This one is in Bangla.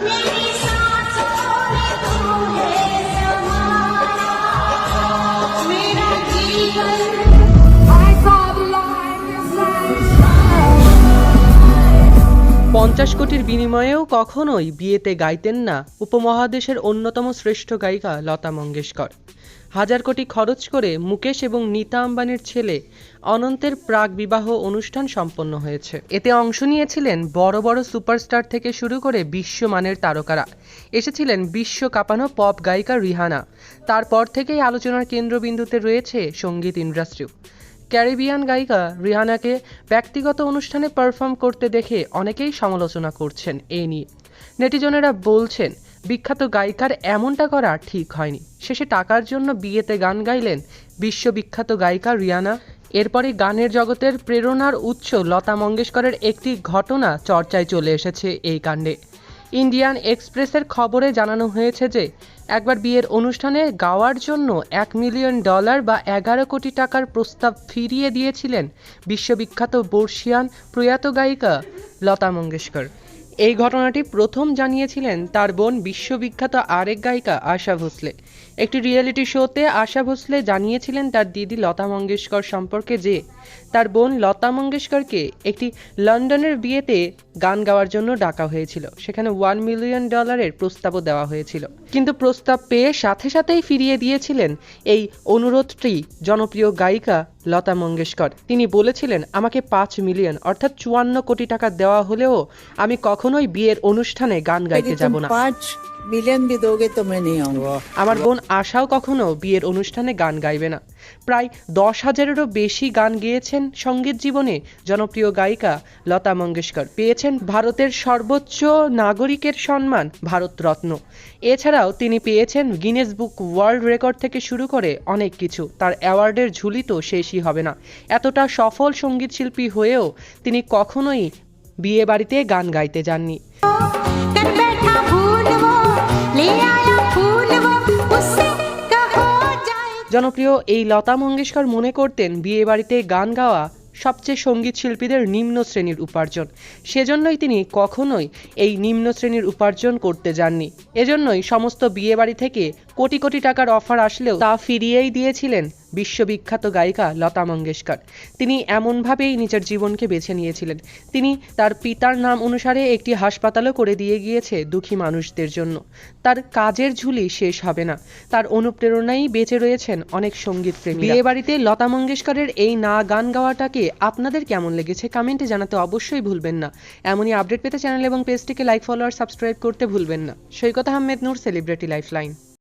मेरा जीवन 50 কোটির বিনিময়েও কখনোই বিয়েতে গাইতেন না উপমহাদেশের অন্যতম শ্রেষ্ঠ গায়িকা লতা মঙ্গেশকর। হাজার কোটি খরচ করে মুকেশ এবং নীতা আম্বানির ছেলে অনন্তের প্রাক বিবাহ অনুষ্ঠান সম্পন্ন হয়েছে। এতে অংশ নিয়েছিলেন বড় বড় সুপারস্টার থেকে শুরু করে বিশ্বমানের তারকারা। এসেছিলেন বিশ্ব কাঁপানো পপ গায়িকা রিহানা। তারপর থেকেই আলোচনার কেন্দ্রবিন্দুতে রয়েছে সঙ্গীত ইন্ডাস্ট্রিও। ক্যারিবিয়ান গায়িকা রিহানাকে ব্যক্তিগত অনুষ্ঠানে পারফর্ম করতে দেখে অনেকেই সমালোচনা করছেন এ নিয়ে। নেটিজনেরা বলছেন, বিখ্যাত গায়িকার এমনটা করা ঠিক হয়নি। শেষে টাকার জন্য বিয়েতে গান গাইলেন বিশ্ববিখ্যাত গায়িকা রিহানা। এরপরে গানের জগতের প্রেরণার উৎস লতা মঙ্গেশকরের একটি ঘটনা চর্চায় চলে এসেছে এই কাণ্ডে। ইন্ডিয়ান এক্সপ্রেসের খবরে জানানো হয়েছে যে একবার বিয়ের অনুষ্ঠানে গাওয়ার জন্য $1 মিলিয়ন বা 11 কোটি টাকার প্রস্তাব ফিরিয়ে দিয়েছিলেন বিশ্ববিখ্যাত বর্ষিয়ান প্রয়াত গায়িকা লতা মঙ্গেশকর। এই ঘটনাটি প্রথম জানিয়েছিলেন তার বোন বিশ্ববিখ্যাত আরেক গায়িকা আশা ভোসলে। একটি রিয়েলিটি শোতে আশা ভোসলে জানিয়েছিলেন তার দিদি লতা মঙ্গেশকর সম্পর্কে যে তার বোন লতা মঙ্গেশকরকে একটি লন্ডনের বিয়েতে গান গাওয়ার জন্য ডাকা হয়েছিল। সেখানে $1 মিলিয়ন প্রস্তাবও দেওয়া হয়েছিল, কিন্তু প্রস্তাব পেয়ে সাথে সাথেই ফিরিয়ে দিয়েছিলেন এই অনুরোধটি জনপ্রিয় গায়িকা লতা মঙ্গেশকর। তিনি বলেছিলেন, আমাকে 5 মিলিয়ন অর্থাৎ 54 কোটি টাকা দেওয়া হলেও আমি কখনোই বিয়ের অনুষ্ঠানে গান গাইতে যাব না। 5 मिलियन भी दोगे तो मैं नहीं आऊंगा। আমার বোন আশাও কখনো বিয়ের অনুষ্ঠানে গান গাইবে না। প্রায় 10,000-এরও বেশি গান গেয়েছেন সঙ্গীত জীবনে জনপ্রিয় গায়িকা লতা মঙ্গেশকর। পেয়েছেন ভারতের সর্বোচ্চ নাগরিকের সম্মান ভারতরত্ন। এছাড়াও তিনি পেয়েছেন গিনেস বুক ওয়ার্ল্ড রেকর্ড থেকে শুরু করে অনেক কিছু। তার অ্যাওয়ার্ডের ঝুলি তো শেষই হবে না। এতটা সফল সঙ্গীত শিল্পী হয়েও তিনি কখনোই বিয়ে বাড়িতে গান গাইতে যাননি। জনপ্রিয় এই লতা মঙ্গেশকর মনে করতেন বিয়ে বাড়িতে গান গাওয়া সবচেয়ে সঙ্গীত শিল্পীদের নিম্ন শ্রেণীর উপার্জন। সেজন্যই তিনি কখনোই এই নিম্ন শ্রেণীর উপার্জন করতে যাননি। এজন্যই সমস্ত বিয়ে বাড়ি থেকে কোটি কোটি টাকার অফার আসলেও তা ফিরিয়েই দিয়েছিলেন বিশ্ববিখ্যাত গায়িকা লতা মঙ্গেশকর। তিনি এমনভাবেই নিজের জীবনকে বেছে নিয়েছিলেন। তিনি তার পিতার নাম অনুসারে একটি হাসপাতালও করে দিয়ে গিয়েছে দুঃখী মানুষদের জন্য। তার কাজের ঝুলি শেষ হবে না। তার অনুপ্রেরণাই বেঁচে রয়েছেন অনেক সঙ্গীত প্রেমী। বিয়ে বাড়িতে লতা মঙ্গেশকরের এই না গান গাওয়াটাকে আপনাদের কেমন লেগেছে কমেন্টে জানাতে অবশ্যই ভুলবেন না। এমনই আপডেট পেতে চ্যানেল এবং পেজটিকে লাইক, ফলো আর সাবস্ক্রাইব করতে ভুলবেন না। সৈকত আহমেদ নূর, সেলিব্রিটি লাইফলাইন।